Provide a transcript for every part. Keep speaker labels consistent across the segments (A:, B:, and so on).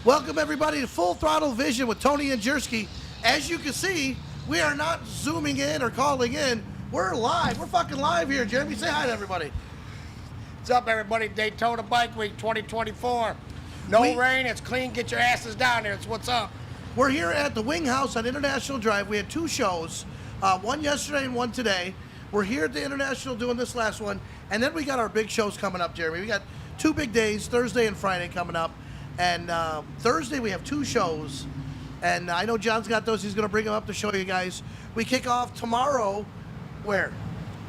A: Welcome everybody to Full Throttle Vision with Tony and Jersky. As you can see, we are not zooming in or calling in. We're live. We're fucking live here. Jeremy, say hi to everybody.
B: What's up, everybody? Daytona Bike Week 2024. No rain. It's clean. Get your asses down there. It's what's up.
A: We're here at the Wing House on International Drive. We had two shows, one yesterday and one today. We're here at the International doing this last one, and then we got our big shows coming up, Jeremy. We got two big days, Thursday and Friday coming up. And Thursday we have two shows, and I know John's got those. He's going to bring them up to show you guys. We kick off tomorrow. Where?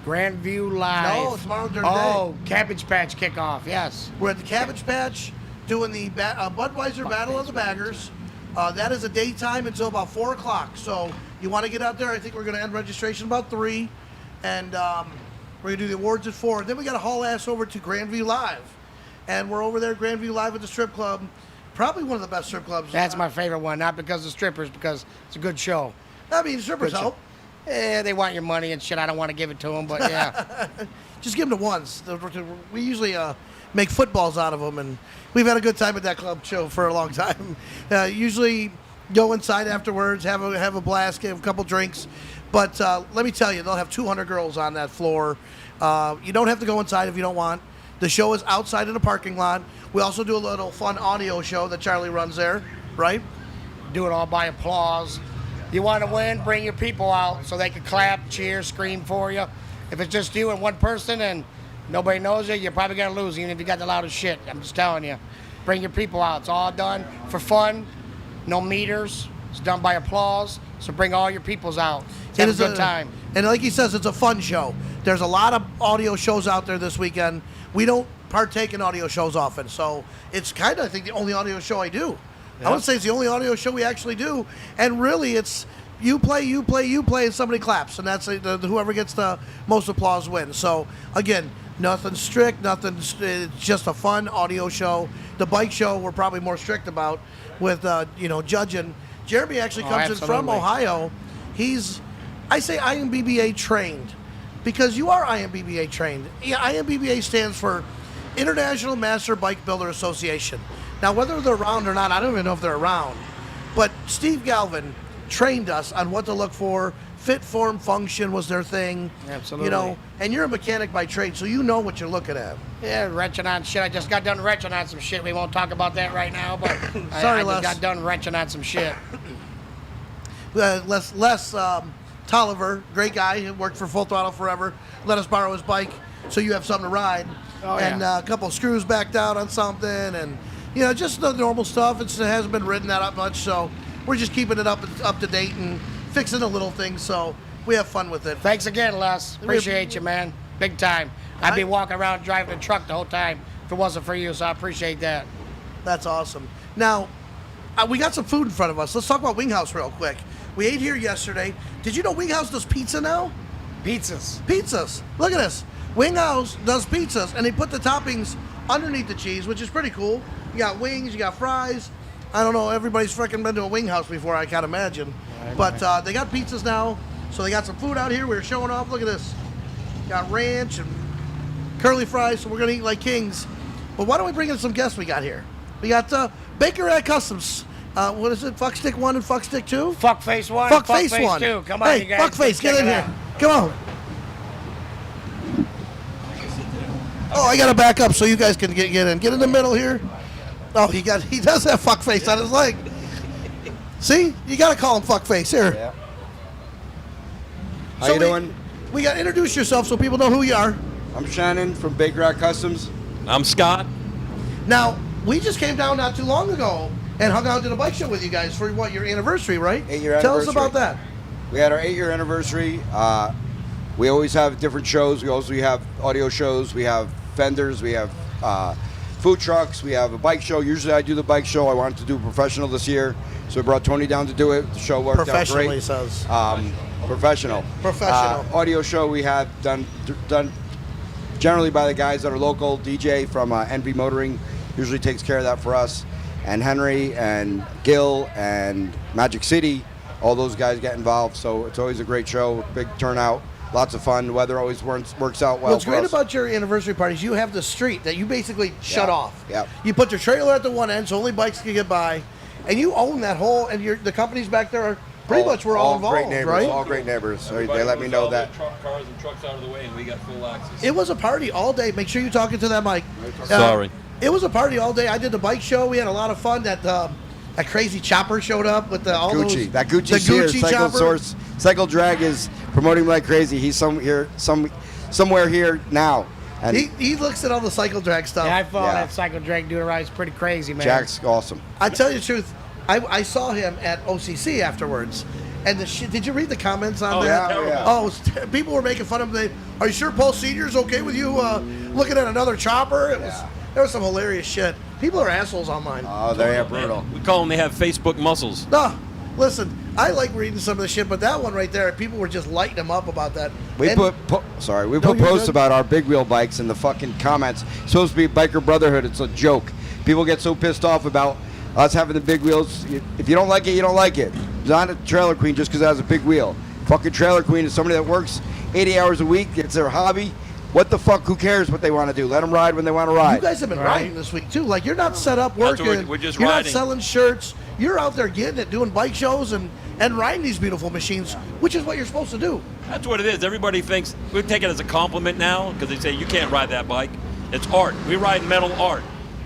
B: Grandview Live.
A: No, tomorrow during the day.
B: Oh, Cabbage Patch kickoff, yes.
A: We're at the Cabbage Patch doing the Budweiser Battle of the Baggers. That is a daytime until about 4 o'clock. So you want to get out there. I think we're going to end registration about 3. And we're going to do the awards at 4. Then we got to haul ass over to Grandview Live. And we're over there at Grandview Live at the strip club. Probably one of the best strip clubs.
B: That's my favorite one, not because of strippers, because it's a good show.
A: I mean, strippers help.
B: Yeah, they want your money and shit. I don't want to give it to them, but yeah.
A: Just give them to ones. We usually make footballs out of them, and we've had a good time at that club show for a long time. Usually go inside afterwards, have a blast, give a couple drinks. But let me tell you, they'll have 200 girls on that floor. You don't have to go inside if you don't want. The show is outside in the parking lot. We also do a little fun audio show that Charlie runs there, right?
B: Do it all by applause. You want to win, bring your people out so they can clap, cheer, scream for you. If it's just you and one person and nobody knows you, you're probably going to lose, even if you got the loudest shit. I'm just telling you. Bring your people out. It's all done for fun. No meters. It's done by applause. So bring all your peoples out. Have a good time.
A: And like he says, it's a fun show. There's a lot of audio shows out there this weekend. We don't partake in audio shows often, so it's kind of, I think, the only audio show I do. Yep. I would say it's the only audio show we actually do, and really it's you play, and somebody claps, and that's whoever gets the most applause wins. So, again, nothing strict, it's just a fun audio show. The bike show we're probably more strict about with, judging. Jeremy actually comes in from Ohio. I say IMBBA trained, because you are IMBBA trained. Yeah, IMBBA stands for International Master Bike Builder Association. Now, whether they're around or not, I don't even know if they're around. But Steve Galvin trained us on what to look for. Fit, form, function was their thing.
B: Absolutely.
A: And you're a mechanic by trade, so you know what you're looking at.
B: Yeah, wrenching on shit. I just got done wrenching on some shit. We won't talk about that right now, but
A: Sorry,
B: I just got done wrenching on some shit.
A: Les Tolliver, great guy, he worked for Full Throttle forever, let us borrow his bike so you have something to ride.
B: Oh,
A: and
B: yeah.
A: A couple of screws backed out on something, and just the normal stuff. It hasn't been ridden that up much, so we're just keeping it up to date and fixing the little things, so we have fun with it.
B: Thanks again, Les. Appreciate you, man. Big time. I'd be walking around driving a truck the whole time if it wasn't for you, so I appreciate that.
A: That's awesome. Now, we got some food in front of us. Let's talk about Wing House real quick. We ate here yesterday. Did you know Wing House does pizza now? Pizzas. Look at this. Wing House does pizzas, and they put the toppings underneath the cheese, which is pretty cool. You got wings, you got fries. I don't know, everybody's freaking been to a Wing House before, I can't imagine. But they got pizzas now, so they got some food out here. We're showing off. Look at this. Got ranch and curly fries, so we're going to eat like kings. But why don't we bring in some guests we got here? We got Baker at Customs. What is it? Fuck Stick 1 and Fuck Stick 2?
B: Fuckface 1
A: Fuck
B: and
A: Face
B: Fuckface
A: 1.
B: 2. Come on,
A: hey,
B: you guys.
A: Fuckface, get in here. Come on. Oh, I got to back up so you guys can get in. Get in the middle here. Oh, he does have Fuckface on his leg. See? You got to call him Fuckface. Here.
C: Yeah. How you doing?
A: We got to introduce yourself so people know who you are.
C: I'm Shannon from Baker at Customs.
D: I'm Scott.
A: Now, we just came down not too long ago and hung out to the bike show with you guys for your anniversary, right?
C: 8-year anniversary.
A: Tell us about that.
C: We had our 8-year anniversary. We always have different shows. We also have audio shows. We have vendors. We have food trucks. We have a bike show. Usually I do the bike show. I wanted to do professional this year, so we brought Tony down to do it. The show worked out great.
A: Professionally says.
C: Professional. Audio show we have done generally by the guys that are local. DJ from NV Motoring usually takes care of that for us. And Henry and Gil and Magic City, all those guys get involved. So it's always a great show, big turnout. Lots of fun. The weather always works out well.
A: What's
C: for
A: great
C: us.
A: about your anniversary parties, you have the street that you basically shut off.
C: Yep.
A: You put your trailer at the one end so only bikes can get by, and you own that whole, and the companies back there are pretty much we're all involved,
C: great neighbors,
A: right?
C: All great neighbors. So
D: Everybody
C: they let me
D: moves
C: know
D: all their
C: that.
D: cars and trucks out of the way, and we got full access.
A: It was a party all day. Make sure you're talking to that mic.
D: Sorry.
A: It was a party all day. I did the bike show. We had a lot of fun. That crazy chopper showed up with all
C: Gucci.
A: those.
C: That Gucci's
A: the
C: here.
A: Gucci
C: Cycle
A: chopper.
C: Source, Cycle Drag is promoting him like crazy. He's somewhere here now. And
A: He looks at all the cycle drag stuff.
B: Yeah, I follow
C: Yeah.
B: that cycle drag dude ride's pretty crazy, man.
C: Jack's awesome.
A: I tell you the truth, I saw him at OCC afterwards, and did you read the comments on
D: Oh,
A: that?
C: yeah.
A: Oh, people were making fun of him. Are you sure Paul Senior's okay with you looking at another chopper? There was some hilarious shit. People are assholes online.
C: Oh, they are brutal.
D: We call them, they have Facebook muscles.
A: No, listen, I like reading some of the shit, but that one right there, people were just lighting them up about that.
C: We
A: And-
C: put
A: you're
C: posts
A: good.
C: about our big wheel bikes in the fucking comments. It's supposed to be biker brotherhood. It's a joke. People get so pissed off about us having the big wheels. If you don't like it, you don't like it. It's not a trailer queen just because it has a big wheel. Fucking trailer queen is somebody that works 80 hours a week. It's their hobby. What the fuck? Who cares what they want to do? Let them ride when they want to ride.
A: You guys have been riding this week too. Like you're not set up
D: That's
A: working.
D: what we're just
A: you're
D: riding.
A: not selling shirts. You're out there getting it, doing bike shows and riding these beautiful machines, which is what you're supposed to do.
D: That's what it is. Everybody thinks, we take it as a compliment now, because they say, you can't ride that bike. It's art. We ride metal art.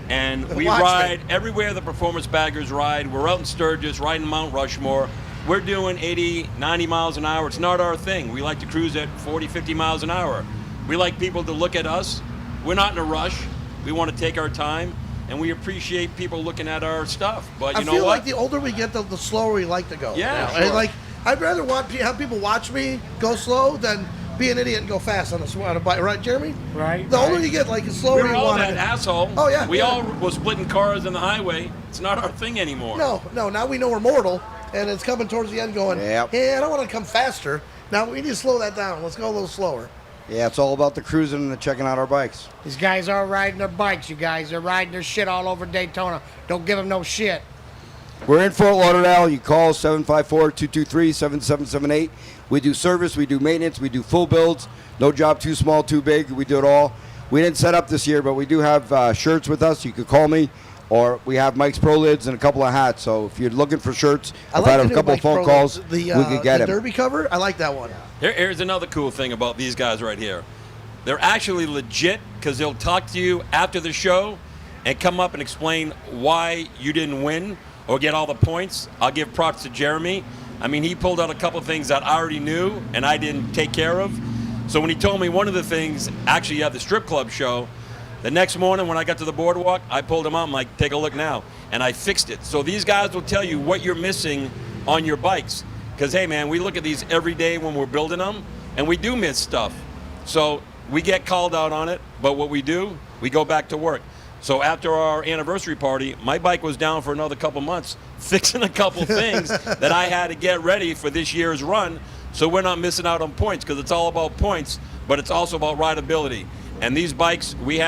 D: And we
A: Watch
D: ride
A: me.
D: everywhere the performance baggers ride. We're out in Sturgis, riding Mount Rushmore. We're doing 80, 90 miles an hour. It's not our thing. We like to cruise at 40, 50 miles an hour. We like people to look at us. We're not in a rush. We want to take our time, and we appreciate people looking at our stuff. But
A: I
D: you know
A: feel
D: what?
A: like the older we get, the slower we like to go.
D: Yeah,
A: You know?
D: sure.
A: Like I'd rather have people watch me go slow than be an idiot and go fast on a bike. Right, Jeremy?
B: Right,
A: The older
B: right.
A: you get, like the
D: we
A: slower
D: were
A: you
D: all
A: want
D: that
A: it.
D: asshole.
A: Oh, yeah,
D: We
A: yeah.
D: all were splitting cars on the highway. It's not our thing anymore.
A: No. Now we know we're mortal, and it's coming towards the end. Going,
C: Yep.
A: hey, I don't want to come faster. Now we need to slow that down. Let's go a little slower.
C: Yeah, it's all about the cruising and the checking out our bikes.
B: These guys are riding their bikes, you guys. They're riding their shit all over Daytona. Don't give them no shit.
C: We're in Fort Lauderdale. You call 754-223-7778. We do service, we do maintenance, we do full builds. No job too small, too big. We do it all. We didn't set up this year, but we do have shirts with us. You could call me, or we have Mike's Pro Lids and a couple of hats. So if you're looking for shirts, I've had a couple of phone calls. We could get
A: the
C: them.
A: Derby cover. I like that one.
D: Here's another cool thing about these guys right here. They're actually legit, because they'll talk to you after the show and come up and explain why you didn't win or get all the points. I'll give props to Jeremy. I mean, he pulled out a couple things that I already knew and I didn't take care of. So when he told me one of the things, actually at the strip club show, the next morning when I got to the boardwalk, I pulled him out. I'm like, take a look now. And I fixed it. So these guys will tell you what you're missing on your bikes. Because, hey, man, we look at these every day when we're building them, and we do miss stuff. So we get called out on it, but what we do, we go back to work. So after our anniversary party, my bike was down for another couple months, fixing a couple things that I had to get ready for this year's run, so we're not missing out on points, because it's all about points, but it's also about rideability. And these bikes we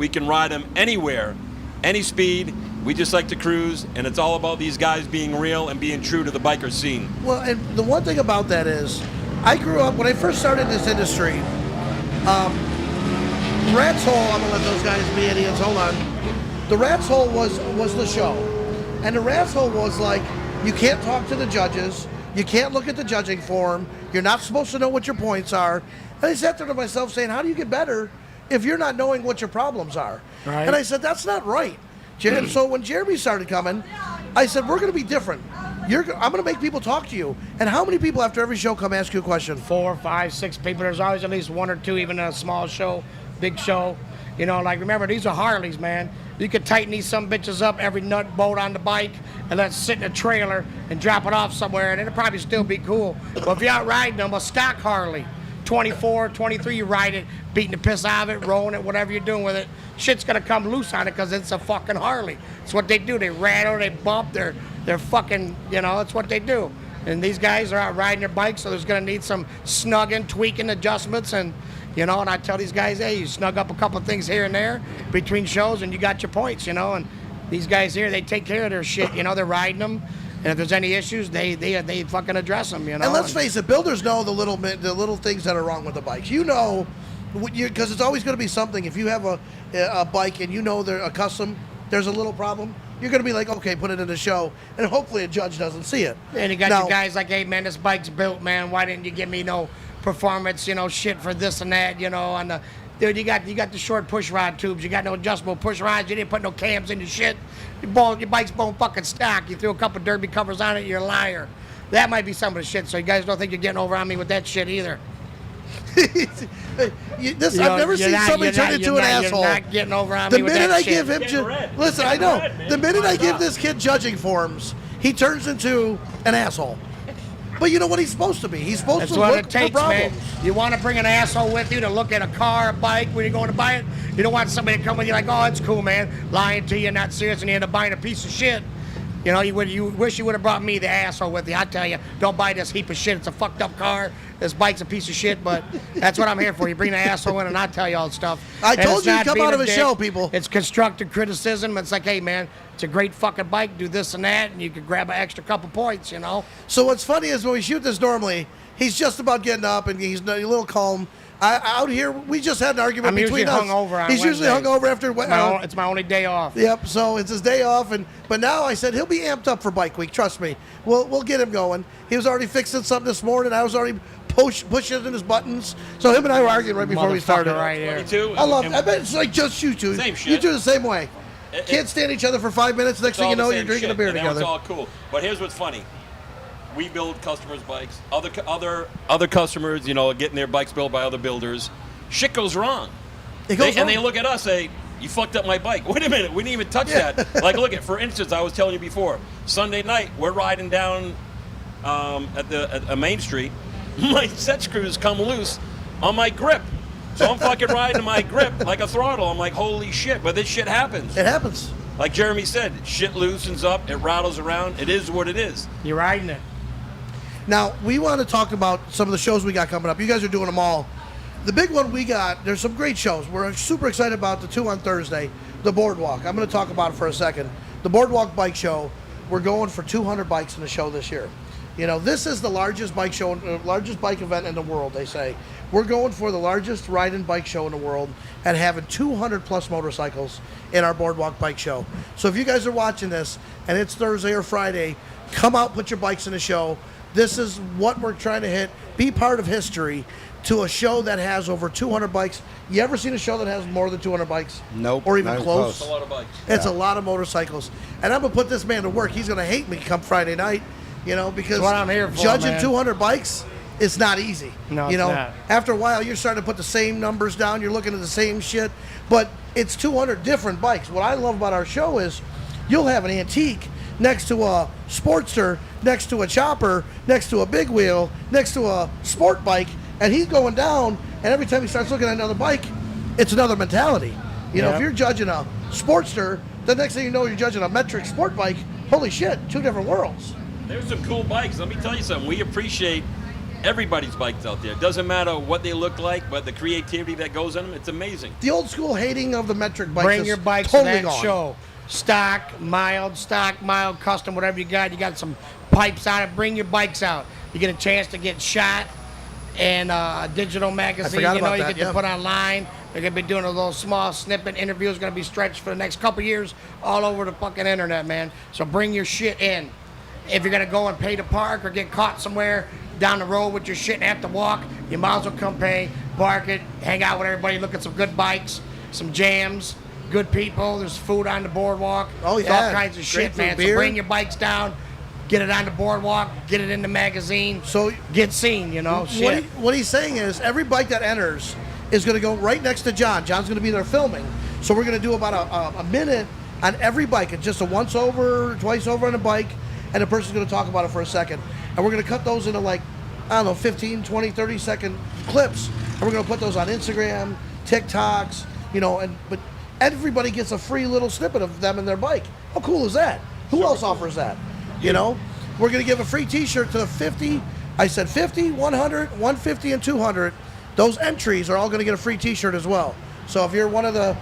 D: can ride them anywhere, any speed. We just like to cruise, and it's all about these guys being real and being true to the biker scene.
A: Well, and the one thing about that is, I grew up when I first started this industry. Rat's Hole. I'm gonna let those guys be idiots. Hold on. The Rat's Hole was the show, and the Rat's Hole was like, you can't talk to the judges, you can't look at the judging form, you're not supposed to know what your points are. And I sat there to myself saying, how do you get better if you're not knowing what your problems are?
B: Right.
A: And I said, that's not right. So when Jeremy started coming, I said, we're going to be different. I'm going to make people talk to you. And how many people after every show come ask you a question?
B: 4, 5, 6 people. There's always at least 1 or 2, even in a small show, big show. You know, like, remember, these are Harleys, man. You could tighten these some bitches up, every nut bolt on the bike, and let it sit in a trailer and drop it off somewhere, and it'll probably still be cool. But if you're out riding them, a stock Harley, 24, 23, you ride it, beating the piss out of it, rolling it, whatever you're doing with it, shit's gonna come loose on it because it's a fucking Harley. It's what they do. They rattle, they bump, they're fucking, you know, it's what they do. And these guys are out riding their bikes, so there's gonna need some snugging, tweaking, adjustments, and you know, and I tell these guys, hey, you snug up a couple of things here and there between shows and you got your points, you know, and these guys here, they take care of their shit, you know, they're riding them, And if there's any issues, they fucking address them, you know.
A: And let's face it, builders know the little things that are wrong with the bikes. You know, because it's always going to be something. If you have a bike and you know they're a custom, there's a little problem. You're going to be like, okay, put it in the show, and hopefully a judge doesn't see it.
B: And you got your guys like, hey man, this bike's built, man. Why didn't you give me no performance, shit for this and that, on the. Dude, you got the short push rod tubes. You got no adjustable push rods. You didn't put no cams in your shit. Your bike's bone fucking stock. You threw a couple derby covers on it. You're a liar. That might be some of the shit. So you guys don't think you're getting over on me with that shit either.
A: I've never seen somebody turn into an asshole.
B: You're not getting over on me with that shit.
A: Listen, I know. The minute I give this kid judging forms, he turns into an asshole. But you know what he's supposed to be? He's supposed to look for problems.
B: Man. You want to bring an asshole with you to look at a car, a bike when you're going to buy it? You don't want somebody to come with you like, oh, it's cool, man, lying to you, not serious, and you end up buying a piece of shit. You wish you would have brought me, the asshole, with you. I tell you, don't buy this heap of shit. It's a fucked up car. This bike's a piece of shit, but that's what I'm here for. You bring the asshole in, and I'll tell you all the stuff.
A: I told you to come out of a show, people.
B: It's constructive criticism. It's like, hey, man, it's a great fucking bike. Do this and that, and you could grab an extra couple points,
A: So what's funny is when we shoot this normally, he's just about getting up, and he's a little calm. Out here, we just had an argument between us. He's usually hungover after.
B: It's my only day off.
A: Yep. So it's his day off, but now I said he'll be amped up for Bike Week. Trust me. We'll get him going. He was already fixing something this morning. I was already pushing in his buttons. So him and I were arguing right before we started.
B: Right here.
A: I love it. I bet it's like just you two.
D: Same shit.
A: You two the same way. Can't stand each other for 5 minutes. Next thing you know, you're drinking a beer together.
D: It's all cool. But here's what's funny. We build customers' bikes. Other customers, getting their bikes built by other builders. Shit goes wrong.
A: It goes wrong.
D: And they look at us, say, you fucked up my bike. Wait a minute, we didn't even touch that. Like, look at, for instance, I was telling you before, Sunday night, we're riding down at Main Street. My set screws come loose on my grip. So I'm fucking riding my grip like a throttle. I'm like, holy shit, but this shit happens.
A: It happens.
D: Like Jeremy said, shit loosens up, it rattles around. It is what it is.
B: You're riding it.
A: Now, we want to talk about some of the shows we got coming up. You guys are doing them all. The big one we got, there's some great shows. We're super excited about the two on Thursday, the Boardwalk. I'm going to talk about it for a second. The Boardwalk Bike Show, we're going for 200 bikes in the show this year. This is the largest bike show, largest bike event in the world, they say. We're going for the largest ride-in bike show in the world and having 200 plus motorcycles in our Boardwalk Bike Show. So if you guys are watching this and it's Thursday or Friday, come out, put your bikes in the show. This is what we're trying to hit. Be part of history to a show that has over 200 bikes. You ever seen a show that has more than 200 bikes?
C: Nope.
A: Or even close?
D: It's a lot of bikes.
A: It's a lot of motorcycles. And I'm going to put this man to work. He's going to hate me come Friday night, because
B: that's what I'm here for,
A: judging
B: man.
A: 200 bikes, it's not easy.
B: No, it's not.
A: After a while, you're starting to put the same numbers down. You're looking at the same shit. But it's 200 different bikes. What I love about our show is you'll have an antique next to a Sportster, next to a chopper, next to a big wheel, next to a sport bike, and he's going down, and every time he starts looking at another bike, it's another mentality. If you're judging a Sportster, the next thing you know, you're judging a metric sport bike. Holy shit, two different worlds.
D: There's some cool bikes. Let me tell you something. We appreciate everybody's bikes out there. It doesn't matter what they look like, but the creativity that goes in them, it's amazing.
A: The old school hating of the metric bikes
B: Bring
A: is
B: your bikes
A: totally
B: to that
A: gone.
B: show. Stock, mild, custom, whatever you got. You got some pipes on it. Bring your bikes out. You get a chance to get shot in a digital magazine.
A: I forgot about
B: you
A: that,
B: get to put online. They're gonna be doing a little small snippet interviews. Gonna be stretched for the next couple years all over the fucking internet, man. So bring your shit in. If you're gonna go and pay to park or get caught somewhere down the road with your shit and have to walk, you might as well come pay, park it, hang out with everybody, look at some good bikes, some jams, good people. There's food on the boardwalk.
A: Oh yeah,
B: all kinds of
A: great
B: shit,
A: food,
B: man.
A: beer.
B: So bring your bikes down, get it on the boardwalk, get it in the magazine.
A: So
B: get seen, shit.
A: What he's saying is every bike that enters is going to go right next to John. John's going to be there filming. So we're going to do about a minute on every bike. It's just a once over, twice over on a bike, and the person's going to talk about it for a second. And we're going to cut those into 15, 20, 30 second clips. And we're going to put those on Instagram, TikToks, but everybody gets a free little snippet of them and their bike. How cool is that? Who else offers that? We're going to give a free t-shirt to the 50. I said 50, 100, 150, and 200. Those entries are all going to get a free t-shirt as well. So if you're one of the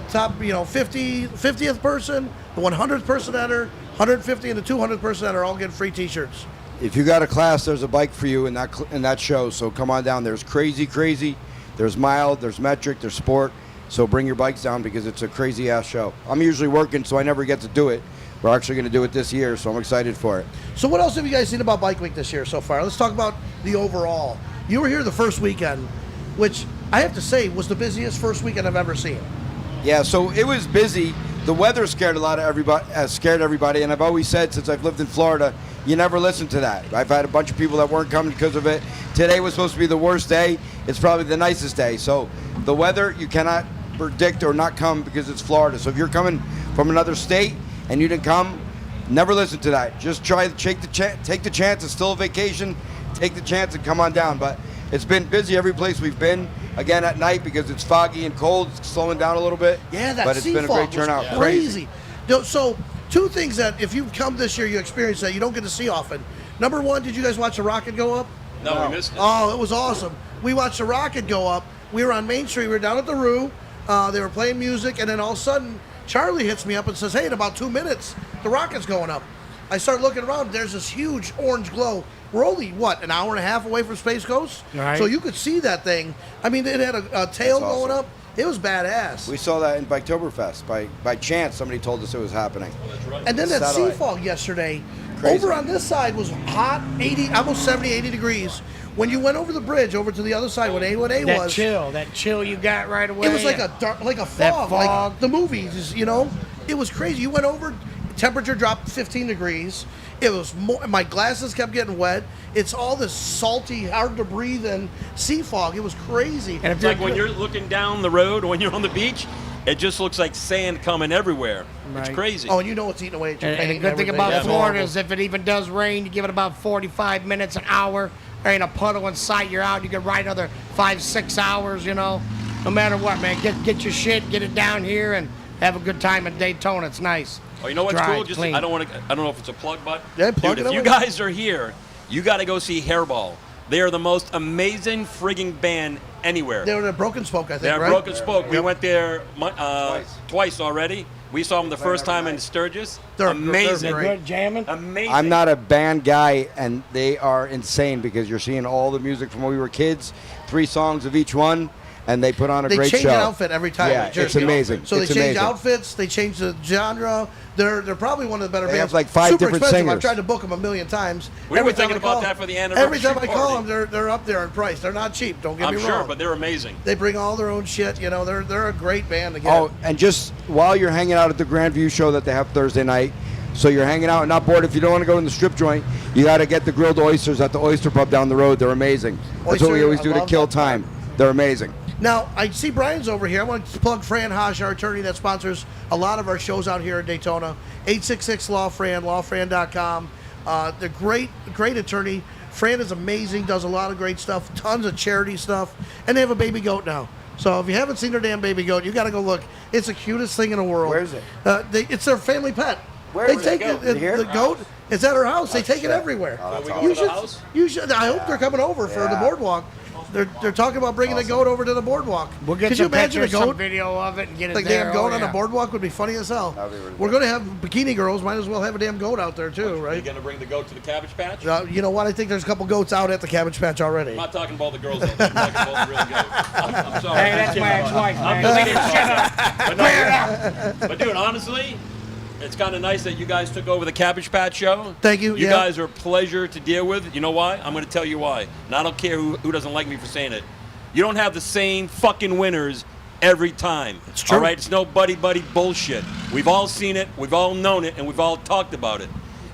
A: top, 50th person, The 100th person enter, 150 and the 200th person enter all get free T-shirts.
C: If you got a class, there's a bike for you in that show. So come on down. There's crazy. There's mild. There's metric. There's sport. So bring your bikes down because it's a crazy ass show. I'm usually working, so I never get to do it. We're actually going to do it this year, so I'm excited for it.
A: So what else have you guys seen about Bike Week this year so far? Let's talk about the overall. You were here the first weekend, which I have to say was the busiest first weekend I've ever seen.
C: Yeah, so it was busy. The weather scared everybody, and I've always said since I've lived in Florida, you never listen to that. I've had a bunch of people that weren't coming because of it. Today was supposed to be the worst day. It's probably the nicest day. So the weather, you cannot predict or not come because it's Florida. So if you're coming from another state and you didn't come, never listen to that. Just try to take the chance. It's still a vacation. Take the chance and come on down. But it's been busy every place we've been. Again at night because it's foggy and cold. It's slowing down a little bit.
A: Yeah, that
C: but it's
A: sea
C: been a
A: fog
C: great
A: was
C: turnout.
A: crazy. So two things that if you come this year, you experience that you don't get to see often. Number one, did you guys watch the rocket go up?
D: No, we missed it.
A: Oh, it was awesome. We watched the rocket go up. We were on Main Street. We were down at the Rue. They were playing music, and then all of a sudden, Charlie hits me up and says, "Hey, in about 2 minutes, the rocket's going up." I start looking around. There's this huge orange glow. We're only, an hour and a half away from Space Coast?
B: Right.
A: So you could see that thing. I mean, it had a tail
C: That's awesome.
A: going up. It was badass.
C: We saw that in Biketoberfest. By chance, somebody told us it was happening.
A: And then that sea
C: Satellite.
A: fog yesterday,
C: Crazy.
A: over on this side was hot, 80, almost 70, 80 degrees. When you went over the bridge, over to the other side, when A1A
B: That
A: was,
B: chill you got right away.
A: it was like a fog,
B: fog.
A: like the movies, It was crazy. You went over, temperature dropped 15 degrees. It was my glasses kept getting wet. It's all this salty, hard to breathe in sea fog. It was crazy.
B: And if
D: It's like when you're looking down the road or when you're on the beach, it just looks like sand coming everywhere. It's
B: Right.
D: crazy.
A: Oh, and you know it's eating away at your
B: And
A: paint
B: the good thing
A: everything.
B: about
A: That's
B: Florida
A: horrible.
B: is if it even does rain, you give it about 45 minutes, an hour. There ain't a puddle in sight. You're out. You can ride another 5-6 hours. No matter what, man. Get your shit, get it down here, and have a good time in Daytona. It's nice.
D: Oh, you know what's
B: Dry,
D: cool? Just
B: clean.
D: I don't know if it's a plug, but
A: Yeah, plug
D: dude,
A: it
D: if you
A: away.
D: guys are here, you got to go see Hairball. They are the most amazing frigging band anywhere.
A: They were at Broken Spoke, I think,
D: They're
A: right?
D: Broken Spoke. We
A: Yep.
D: went there twice already. We saw them the first time in Sturgis.
A: They're
D: Amazing.
A: great.
B: Good jamming.
D: Amazing.
C: I'm not a band guy, and they are insane because you're seeing all the music from when we were kids, 3 songs of each one, and they put on a
A: They
C: great
A: change
C: show.
A: an outfit every time.
C: Yeah,
A: in Jersey.
C: it's amazing.
A: So
C: It's
A: they change
C: amazing.
A: outfits. They change the genre. They're probably one of the better
C: They
A: bands.
C: have like 5
A: Super
C: different
A: expensive. I've
C: singers.
A: tried to book them a million times.
D: We were
A: Every time
D: thinking
A: I call
D: about that
A: them-
D: for the
A: Every time I
D: anniversary
A: call
D: party.
A: them, they're up there in price. They're not cheap. Don't get
D: I'm
A: me
D: sure,
A: wrong.
D: but they're amazing.
A: They bring all their own shit. They're a great band to get.
C: Oh, and just while you're hanging out at the Grandview show that they have Thursday night, so you're hanging out and not bored. If you don't want to go in the strip joint, you got to get the grilled oysters at the Oyster Pub down the road. They're amazing. That's what we
A: Oyster,
C: always
A: I
C: do to
A: love
C: kill
A: that.
C: time. They're amazing.
A: Now, I see Brian's over here. I want to plug Fran Hosh, our attorney that sponsors a lot of our shows out here in Daytona. 866-LAW-FRAN, lawfran.com. They're great attorney. Fran is amazing, does a lot of great stuff, tons of charity stuff, and they have a baby goat now. So if you haven't seen their damn baby goat, you got to go look. It's the cutest thing in the world.
C: Where is it?
A: It's their family pet.
C: Where
A: they
C: is
A: take
C: it?
A: it,
C: Is it here?
A: the goat. It's at her house. They take it
C: shit.
A: everywhere.
C: Oh, that's
D: Can we
C: awesome.
D: go to the house?
A: You should. I hope they're coming over for the
C: Yeah.
A: boardwalk. They're talking about bringing the goat over to the boardwalk.
B: We'll get
A: Could you
B: some
A: imagine a
B: pictures, some
A: goat?
B: video of it, and get it
A: Like
B: there.
A: damn goat
B: Oh,
A: on
B: yeah.
A: a boardwalk would be funny as hell.
C: That'd be really
A: We're
C: good.
A: going to have bikini girls. Might as well have a damn goat out there too,
D: Are you
A: right?
D: going to bring the goat to the Cabbage Patch?
A: You know what? I think there's a couple goats out at the Cabbage Patch already.
D: I'm not talking about the girls, though. I'm talking about the real goat. I'm sorry.
B: Hey, that's my ex-wife,
D: I'm
B: man.
D: just
B: Shut up.
D: But, no, but dude, honestly, it's kind of nice that you guys took over the Cabbage Patch show.
A: Thank you,
D: You
A: yeah.
D: guys are a pleasure to deal with. You know why? I'm going to tell you why. And I don't care who doesn't like me for saying it. You don't have the same fucking winners every time.
A: It's true.
D: All right? It's no buddy-buddy bullshit. We've all seen it, we've all known it, and we've all talked about it.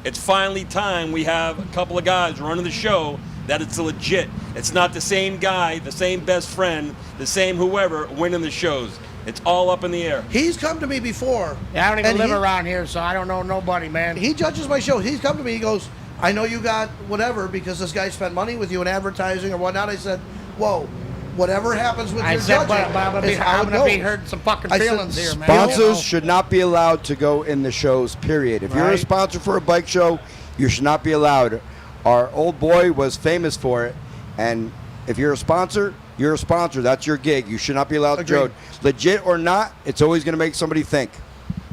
D: It's finally time we have a couple of guys running the show that it's legit. It's not the same guy, the same best friend, the same whoever winning the shows. It's all up in the air.
A: He's come to me before.
B: Yeah, I don't even
A: and
B: live
A: he-
B: around here, so I don't know nobody, man.
A: He judges my shows. He's come to me. He goes, "I know you got whatever because this guy spent money with you in advertising or whatnot." I said, "Whoa, whatever happens with
B: I
A: your
B: said,
A: judging
B: but I'm gonna be,
A: is how
B: I'm
A: it
B: gonna be
A: goes."
B: hurting some fucking
A: I said,
B: feelings here, man.
C: Sponsors should not be allowed to go in the shows, period. If you're a
B: Right.
C: sponsor for a bike show, you should not be allowed. Our old boy was famous for it, and if you're a sponsor, you're a sponsor. That's your gig. You should not be allowed to
A: Agreed.
C: go. Legit or not, it's always going to make somebody think.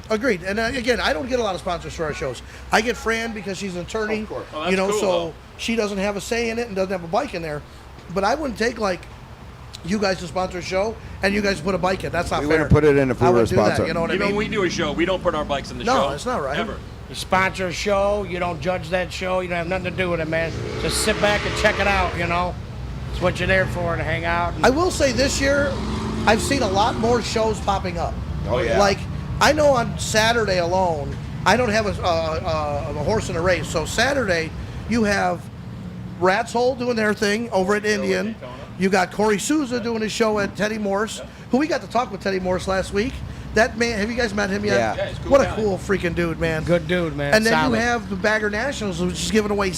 A: Agreed. And again, I don't get a lot of sponsors for our shows. I get Fran because she's an attorney.
C: Of course.
D: Oh, that's
A: you know,
D: cool,
A: so
D: though.
A: she doesn't have a say in it and doesn't have a bike in there. But I wouldn't take like you guys to sponsor a show and you guys put a bike in. That's not
C: We
A: fair.
C: wouldn't put it in if we
A: I
C: were a
A: would do that,
C: sponsor.
A: you know what I
D: Even
A: mean?
D: when we do a show, we don't put our bikes in the
A: No,
D: show.
A: it's not right.
D: Ever.
B: You sponsor a show, you don't judge that show, you don't have nothing to do with it, man. Just sit back and check it out, you know. It's what you're there for, to hang out.
A: I will say this year, I've seen a lot more shows popping up.
C: Oh, yeah.
A: Like, I know on Saturday alone, I don't have a horse in a race. So Saturday, you have Rat's Hole doing their thing over at Indian. You got Corey Souza doing his show at Teddy Morse, who we got to talk with Teddy Morse last week. That man, have you guys met him yet?
C: Yeah.
D: Yeah, he's a cool
A: What a
D: guy.
A: cool freaking dude, man.
B: Good dude, man.
A: And then
B: Solid.
A: you have the Bagger Nationals, which is giving away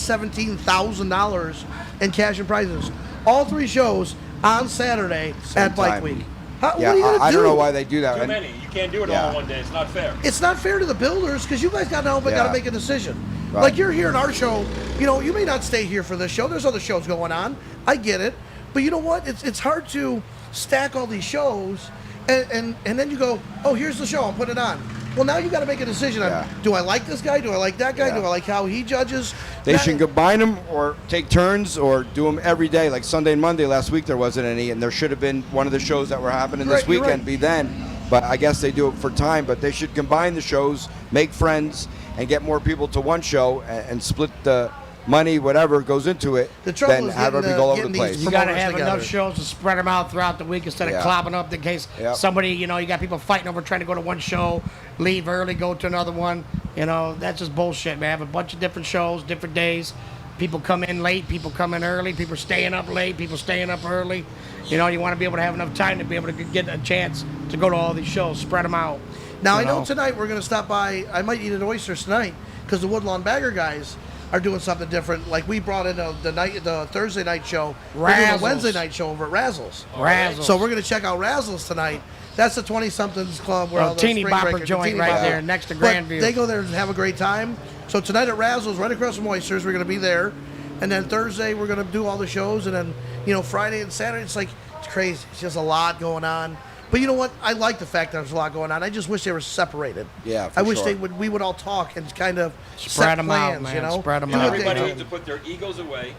A: $17,000 in cash and prizes. All 3 shows on Saturday
C: Same
A: at Bike
C: time.
A: Week. What
C: Yeah,
A: are you gonna
C: I
A: do?
C: don't know why they do that.
D: Too
C: And-
D: many. You can't do it all
C: Yeah.
D: in one day. It's not fair.
A: It's not fair to the builders because you guys got to
C: Yeah.
A: make a decision.
C: Right.
A: Like you're here in our show, you know, you may not stay here for this show. There's other shows going on. I get it, but you know what? It's hard to stack all these shows, and then you go, oh, here's the show. I'll put it on. Well, now you got to make a decision on:
C: Yeah.
A: do I like this guy? Do I like that guy?
C: Yeah.
A: Do I like how he judges?
C: They
A: That-
C: should combine them or take turns or do them every day. Like Sunday and Monday last week, there wasn't any, and there should have been one of the shows that were happening this
A: Right, you're
C: weekend
A: right.
C: be then. But I guess they do it for time. But they should combine the shows, make friends, and get more people to one show and split the money, whatever goes into it.
A: The trouble
C: then
A: is
C: have
A: getting,
C: everybody go all over
A: getting
C: the
A: these
C: place.
B: You got to
A: promoters
B: have
A: together.
B: enough shows to spread them out throughout the week instead of
C: Yeah.
B: clopping up in case
C: Yep.
B: somebody, you know, you got people fighting over trying to go to one show, leave early, go to another one. You know, that's just bullshit, man. Have a bunch of different shows, different days. People come in late, people come in early, people staying up late, people staying up early. You know, you want to be able to have enough time to be able to get a chance to go to all these shows, spread them out.
A: Now,
B: you
A: I know tonight we're going to stop by. I might eat at Oysters tonight because the Woodlawn Bagger guys are doing something different. Like we brought in the Thursday night show. We're doing a
B: Razzles.
A: Wednesday night show over at Razzles.
B: Razzles.
A: So we're going to check out Razzles tonight. That's the 20-somethings club where
B: Oh,
A: all the
B: teeny
A: spring
B: bopper
A: breakers,
B: joint
A: teeny
B: right
A: bopper.
B: there next to
A: But
B: Grandview.
A: they go there and have a great time. So tonight at Razzles, right across from Oysters, we're going to be there. And then Thursday, we're going to do all the shows. And then, you know, Friday and Saturday, it's like, it's crazy. It's just a lot going on. But you know what? I like the fact that there's a lot going on. I just wish they were separated.
C: Yeah, for
A: I wish
C: sure.
A: we would all talk and kind of
B: Spread
A: set
B: 'em out,
A: plans,
B: man.
A: you know?
B: Spread 'em
A: Do
B: out.
A: what they
D: Everybody
A: do.
D: needs to put their egos away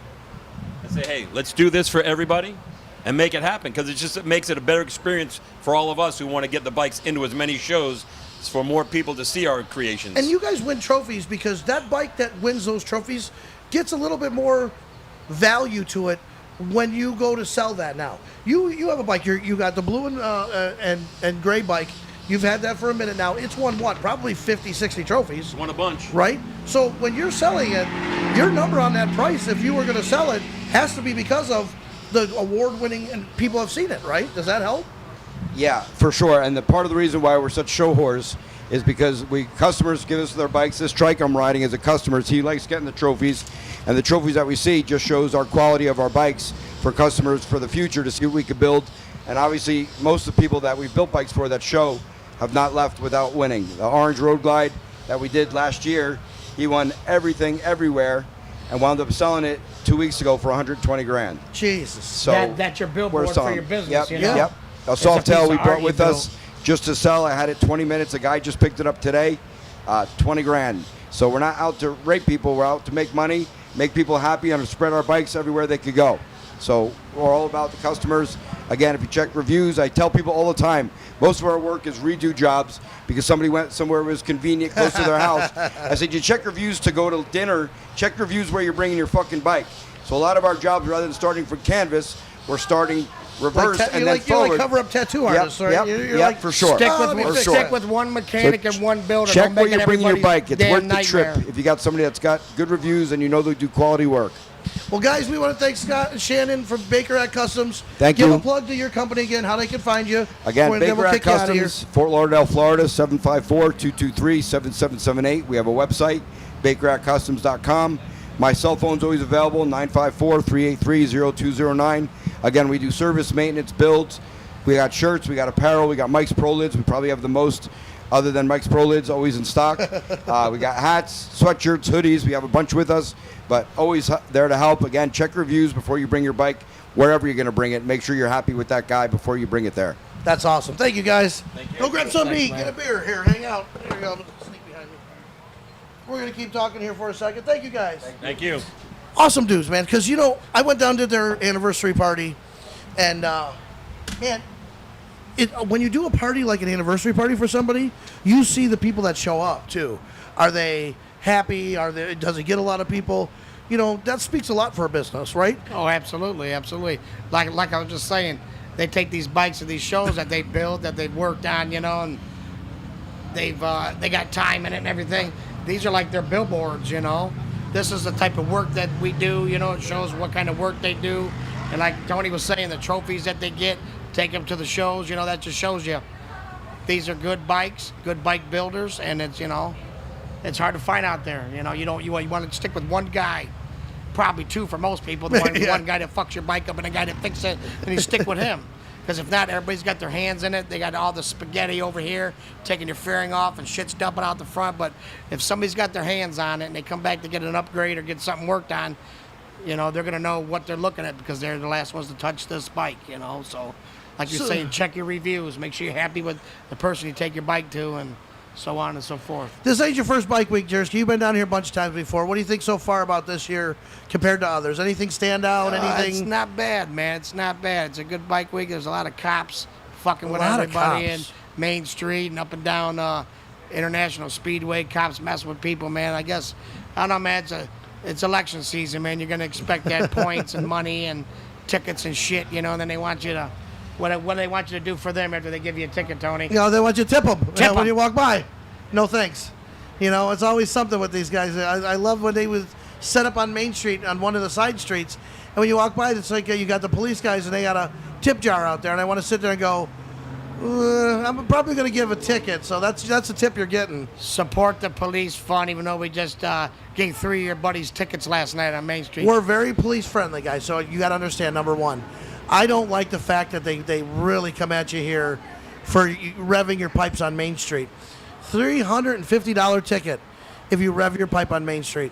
D: and say, hey, let's do this for everybody and make it happen because it makes it a better experience for all of us who want to get the bikes into as many shows for more people to see our creations.
A: And you guys win trophies because that bike that wins those trophies gets a little bit more value to it when you go to sell that now. You have a bike, you got the blue and gray bike. You've had that for a minute now. It's won what? Probably 50, 60 trophies,
D: won a bunch.
A: right? So when you're selling it, your number on that price, if you were going to sell it, has to be because of the award-winning and people have seen it, right? Does that help?
C: Yeah, for sure. And the part of the reason why we're such show whores is because customers give us their bikes. This trike I'm riding as a customer, he likes getting the trophies, and the trophies that we see just shows our quality of our bikes for customers for the future to see what we could build. And obviously, most of the people that we've built bikes for that show have not left without winning. The Orange Road Glide that we did last year, he won everything, everywhere, and wound up selling it 2 weeks ago for 120 grand.
A: Jesus.
C: So
B: that's your billboard
C: we're
B: for
C: selling.
B: your business,
C: Yep,
B: you know?
C: Yep. A
B: It's
C: soft
B: a piece
C: tail
B: of
C: we
B: art
C: brought
B: you
C: with us just to sell. I had it 20 minutes. A guy just picked it up today, 20 grand. So we're not out to rape people. We're out to make money, make people happy, and spread our bikes everywhere they could go. So we're all about the customers. Again, if you check reviews, I tell people all the time, most of our work is redo jobs because somebody went somewhere it was convenient, close to their house. I said, you check reviews to go to dinner, check reviews where you're bringing your fucking bike. So a lot of our jobs, rather than starting from canvas, we're starting reverse and then
A: you're
C: forward.
A: like cover-up tattoo artists, right?
C: Yep,
A: You're
C: yep,
A: like,
C: for sure.
B: Stick
A: let me
B: with,
A: fix
B: stick
A: that.
B: with one mechanic
C: So
B: and one builder.
C: Check
B: Don't
C: where
B: make it
C: you're bringing your
B: everybody's
C: bike. It's
B: damn
C: worth the
B: nightmare.
C: trip if you got somebody that's got good reviews and you know they do quality work.
A: Well, guys, we want to thank Scott and Shannon from Baker at Customs.
C: Thank
A: Give
C: you.
A: a plug to your company again, how they can find you.
C: Again,
A: Then
C: Baker
A: we'll
C: at
A: kick you out of here.
C: Customs, Fort Lauderdale, Florida, 754-223-7778. We have a website, bakeratcustoms.com. My cell phone's always available, 954-383-0209. Again, we do service, maintenance, builds. We got shirts, we got apparel, we got Mike's Pro Lids. We probably have the most, other than Mike's Pro Lids, always in stock. We got hats, sweatshirts, hoodies. We have a bunch with us, but always there to help. Again, check reviews before you bring your bike wherever you're going to bring it. Make sure you're happy with that guy before you bring it there.
A: That's awesome. Thank you, guys.
D: Thank you.
A: Go grab some
B: Thanks,
A: meat.
B: man.
A: Get a beer. Here, hang out. There you go. Sneak behind me. We're going to keep talking here for a second. Thank you, guys.
D: Thank you.
A: Awesome dudes, man. Because, I went down to their anniversary party, and, man, when you do a party like an anniversary party for somebody, you see the people that show up, too. Are they happy? Does it get a lot of people? That speaks a lot for a business, right?
B: Oh, absolutely, absolutely. Like I was just saying, they take these bikes to these shows that they build, that they've worked on, and they got time in it and everything. These are like their billboards, This is the type of work that we do, It shows what kind of work they do, and like Tony was saying, the trophies that they get, take them to the shows. That just shows you these are good bikes, good bike builders, and it's it's hard to find out there. You want to stick with one guy. Probably two for most people. The one guy that fucks your bike up and the guy that fixes it, and you stick with him. Because if not, everybody's got their hands in it. They got all the spaghetti over here, taking your fairing off, and shit's dumping out the front. But if somebody's got their hands on it and they come back to get an upgrade or get something worked on, they're going to know what they're looking at because they're the last ones to touch this bike, So, like you're saying, check your reviews. Make sure you're happy with the person you take your bike to, and so on and so forth. This
A: ain't your first bike week, Jersey. You've been down here a bunch of times before. What do you think so far about this year compared to others? Anything stand out? Anything?
B: It's not bad, man. It's not bad. It's a good bike week. There's a lot of cops fucking with everybody in Main Street and up and down International Speedway. Cops messing with people, man. I don't know, man. It's election season, man. You're going to expect that points and money and tickets and shit, and then they want you to... What do they want you to do for them after they give you a ticket, Tony?
A: They want you to tip them
B: Tip
A: when
B: 'em.
A: you walk by. No thanks. It's always something with these guys. I love when they was set up on Main Street on one of the side streets, and when you walk by, it's like you got the police guys and they got a tip jar out there, and I want to sit there and go, I'm probably going to give a ticket, so that's the tip you're getting.
B: Support the police fund, even though we just gave 3 of your buddies tickets last night on Main Street.
A: We're very police friendly, guys, so you got to understand, number one, I don't like the fact that they really come at you here for revving your pipes on Main Street. $350 ticket if you rev your pipe on Main Street.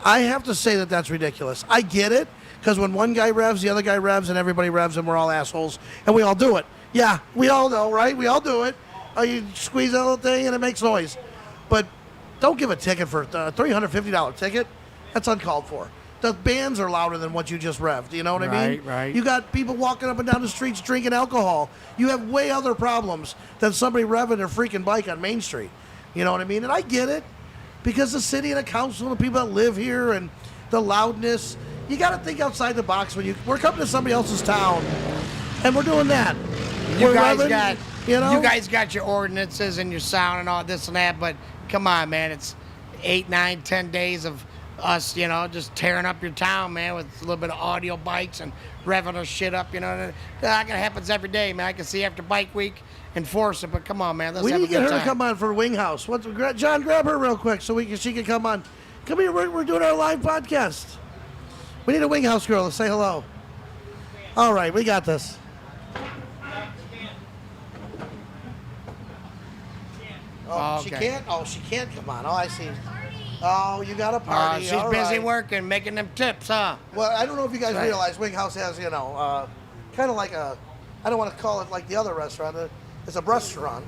A: I have to say that's ridiculous. I get it, because when one guy revs, the other guy revs, and everybody revs, and we're all assholes, and we all do it. Yeah, we all know, right? We all do it. You squeeze that little thing, and it makes noise. But don't give a ticket for a $350 ticket. That's uncalled for. The bands are louder than what you just revved. You know what I mean?
B: Right.
A: You got people walking up and down the streets drinking alcohol. You have way other problems than somebody revving their freaking bike on Main Street. You know what I mean? And I get it, because the city and the council and the people that live here and the loudness, you got to think outside the box when we're coming to somebody else's town, and we're doing that.
B: You guys got your ordinances and your sound and all this and that, but come on, man, it's 8, 9, 10 days of us, just tearing up your town, man, with a little bit of audio bikes and revving our shit up, That happens every day, man. I can see after bike week enforce it, but come on, man, let's
A: we
B: have
A: need
B: a
A: to get
B: good
A: her
B: time.
A: to come on for Wing House. John, grab her real quick so she can come on. Come here, we're doing our live podcast. We need a Wing House girl to say hello. All right, we got this. Oh,
B: okay.
A: She can't? Oh, she can't come on. Oh, I see. Oh, you got a party.
B: She's
A: All
B: busy
A: right.
B: working, making them tips, huh?
A: Well, I don't know if you guys
B: Right.
A: realize Wing House has, kind of like a, I don't want to call it like the other restaurant. It's a restaurant.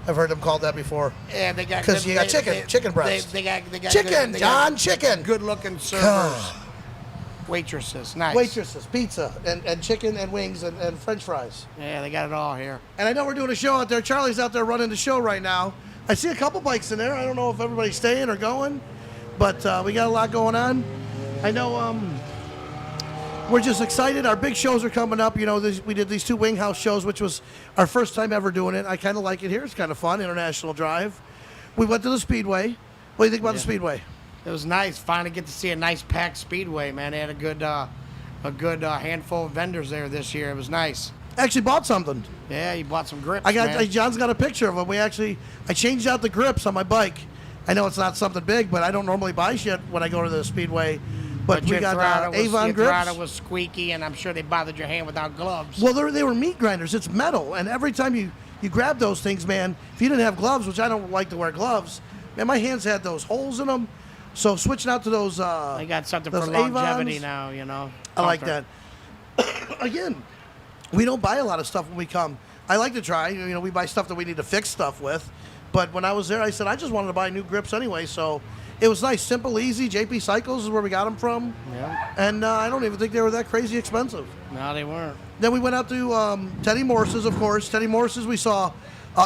A: I've heard them called that before.
B: Yeah, they got...
A: Because you got chicken breast.
B: They got
A: Chicken,
B: they
A: John,
B: got
A: chicken.
B: good-looking servers. Waitresses, nice.
A: Waitresses, pizza, and chicken and wings and French fries.
B: Yeah, they got it all here.
A: And I know we're doing a show out there. Charlie's out there running the show right now. I see a couple bikes in there. I don't know if everybody's staying or going, but we got a lot going on. I know we're just excited. Our big shows are coming up. We did these 2 Wing House shows, which was our first time ever doing it. I kind of like it here. It's kind of fun, International Drive. We went to the Speedway. What do you think about the Speedway?
B: It was nice. Finally get to see a nice packed Speedway, man. They had a good handful of vendors there this year. It was nice.
A: Actually bought something.
B: Yeah, you bought some grips,
A: man. John's got a picture of them. I changed out the grips on my bike. I know it's not something big, but I don't normally buy shit when I go to the Speedway. But we got Avon grips.
B: Your throttle was squeaky, and I'm sure they bothered your hand without gloves.
A: Well, they were meat grinders. It's metal, and every time you grab those things, man, if you didn't have gloves, which I don't like to wear gloves, man, my hands had those holes in them. So switching out to those,
B: they got something for
A: those
B: longevity
A: Avons,
B: now,
A: I like that. Again, we don't buy a lot of stuff when we come. I like to try. You know, we buy stuff that we need to fix stuff with. But when I was there, I said I just wanted to buy new grips anyway. So it was nice, simple, easy. JP Cycles is where we got them from.
B: Yeah.
A: And I don't even think they were that crazy expensive.
B: No, they weren't.
A: Then we went out to Teddy Morse's, of course. Teddy Morse's, we saw